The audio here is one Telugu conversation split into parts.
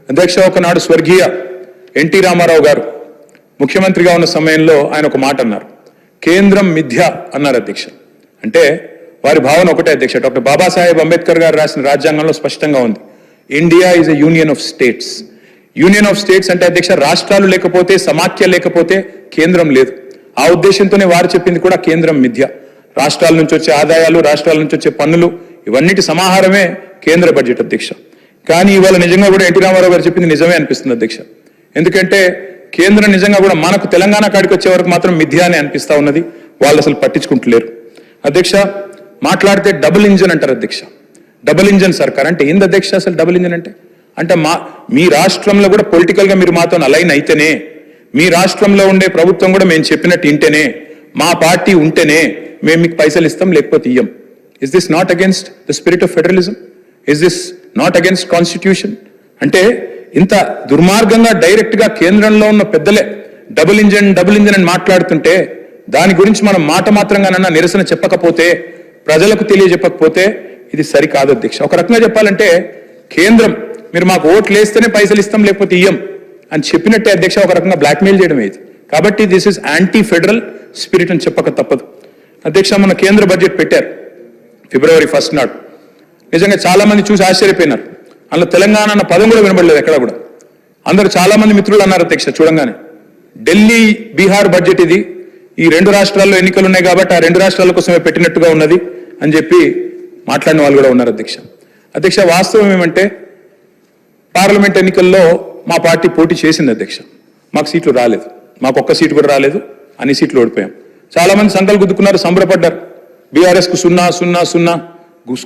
అధ్యక్ష, ఒకనాడు స్వర్గీయ ఎన్టీ రామారావు గారు ముఖ్యమంత్రిగా ఉన్న సమయంలో ఆయన ఒక మాట అన్నారు, కేంద్రం మిథ్య అన్నారు అధ్యక్ష. అంటే వారి భావన ఒకటే అధ్యక్ష. డాక్టర్ బాబాసాహెబ్ అంబేద్కర్ గారు రాసిన రాజ్యాంగంలో స్పష్టంగా ఉంది, India is a union of states. Union of states అంటే అధ్యక్ష, రాష్ట్రాలు లేకపోతే, సమాఖ్య లేకపోతే కేంద్రం లేదు. ఆ ఉద్దేశంతోనే వారు చెప్పింది కూడా కేంద్రం మిథ్య. రాష్ట్రాల నుంచి వచ్చే ఆదాయాలు, రాష్ట్రాల నుంచి వచ్చే పన్నులు, ఇవన్నిటి సమాహారమే కేంద్ర బడ్జెట్ అధ్యక్ష. కానీ ఇవాళ నిజంగా కూడా ఎన్టీ రామారావు గారు చెప్పింది నిజమే అనిపిస్తుంది అధ్యక్ష. ఎందుకంటే కేంద్రం నిజంగా కూడా మనకు తెలంగాణ కాడికి వచ్చే వరకు మాత్రం మిథ్య అని అనిపిస్తా ఉన్నది. వాళ్ళు అసలు పట్టించుకుంటలేరు అధ్యక్ష. మాట్లాడితే డబుల్ ఇంజన్ అంటారు అధ్యక్ష. డబుల్ ఇంజన్ సర్కార్ అంటే ఏంది అధ్యక్ష? అసలు డబుల్ ఇంజన్ అంటే మీ రాష్ట్రంలో కూడా పొలిటికల్ గా మీరు మాతో అలైన్ అయితేనే, మీ రాష్ట్రంలో ఉండే ప్రభుత్వం కూడా మేము చెప్పినట్టు ఇంటేనే, మా పార్టీ ఉంటేనే మేము మీకు పైసలు ఇస్తాం, లేకపోతే ఇయ్యం. Is this not against the spirit of federalism? Is this not against constitution? అంటే ఇంత దుర్మార్గంగా డైరెక్ట్ గా కేంద్రంలో ఉన్న పెద్దలే డబుల్ ఇంజన్ అని మాట్లాడుతుంటే, దాని గురించి మనం మాట మాత్రంగానన్నా నిరసన చెప్పకపోతే, ప్రజలకు తెలియజెప్పకపోతే ఇది సరికాదు అధ్యక్ష. ఒక రకంగా చెప్పాలంటే కేంద్రం మీరు మాకు ఓట్లు వేస్తేనే పైసలు ఇస్తాం, లేకపోతే ఇయ్యం అని చెప్పినట్టే అధ్యక్ష. ఒక రకంగా బ్లాక్మెయిల్ చేయడం ఇది. కాబట్టి this is anti federal spirit అని చెప్పక తప్పదు అధ్యక్ష. మన కేంద్ర బడ్జెట్ పెట్టారు February 1 నాడు. నిజంగా చాలా మంది చూసి ఆశ్చర్యపోయినారు. అందులో తెలంగాణ అన్న పదం కూడా వినబడలేదు ఎక్కడ కూడా. అందరూ చాలా మంది మిత్రులు అన్నారు అధ్యక్ష చూడంగానే, ఢిల్లీ బీహార్ బడ్జెట్ ఇది, ఈ రెండు రాష్ట్రాల్లో ఎన్నికలు ఉన్నాయి కాబట్టి ఆ రెండు రాష్ట్రాల కోసమే పెట్టినట్టుగా ఉన్నది అని చెప్పి మాట్లాడిన వాళ్ళు కూడా ఉన్నారు అధ్యక్ష. అధ్యక్ష, వాస్తవం ఏమంటే పార్లమెంట్ ఎన్నికల్లో మా పార్టీ పోటీ చేసింది అధ్యక్ష. మాకు సీట్లు రాలేదు, మాకు ఒక్క సీటు కూడా రాలేదు, అన్ని సీట్లు ఓడిపోయాం. చాలా మంది సంకలు గుద్దుకున్నారు, సంబరపడ్డారు. బీఆర్ఎస్ కు 0-0-0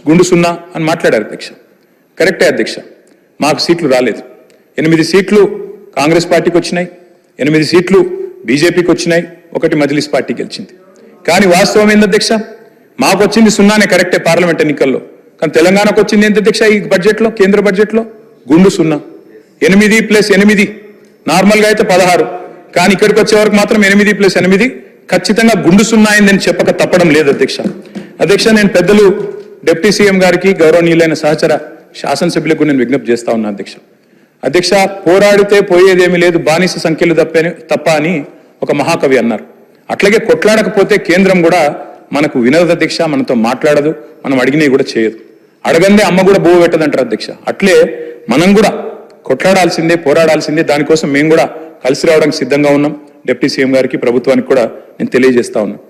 గుండు 0 అని మాట్లాడారు అధ్యక్ష. కరెక్టే అధ్యక్ష, మాకు సీట్లు రాలేదు. 8 సీట్లు కాంగ్రెస్ పార్టీకి వచ్చినాయి, 8 సీట్లు బీజేపీకి వచ్చినాయి, 1 మజ్లిస్ పార్టీ గెలిచింది. కానీ వాస్తవం ఏంది అధ్యక్ష? మాకు వచ్చింది 0నే కరెక్టే పార్లమెంట్ ఎన్నికల్లో. కానీ తెలంగాణకు వచ్చింది ఏంటి అధ్యక్ష? ఈ బడ్జెట్లో, కేంద్ర బడ్జెట్లో గుండు 0. 8 + 8 నార్మల్గా అయితే 16, కానీ ఇక్కడికి వచ్చే వరకు మాత్రం 8 + 8 ఖచ్చితంగా గుండు 0 అయిందని చెప్పక తప్పడం లేదు అధ్యక్ష. అధ్యక్ష, నేను పెద్దలు డిప్యూటీ సీఎం గారికి, గౌరవనీయులైన సహచర శాసనసభ్యులకు నేను విజ్ఞప్తి చేస్తా ఉన్నా అధ్యక్ష. అధ్యక్ష, పోరాడితే పోయేదేమీ లేదు, బానిస సంఖ్యలు తప్ప అని ఒక మహాకవి అన్నారు. అట్లాగే కొట్లాడకపోతే కేంద్రం కూడా మనకు వినదు అధ్యక్ష, మనతో మాట్లాడదు, మనం అడిగినవి కూడా చేయదు. అడగందే అమ్మ కూడా బువ్వ పెట్టదంటారు అధ్యక్ష. అట్లే మనం కూడా కొట్లాడాల్సిందే, పోరాడాల్సిందే. దానికోసం మేము కూడా కలిసి రావడానికి సిద్ధంగా ఉన్నాం. డిప్యూటీ సీఎం గారికి, ప్రభుత్వానికి కూడా నేను తెలియజేస్తా ఉన్నాను.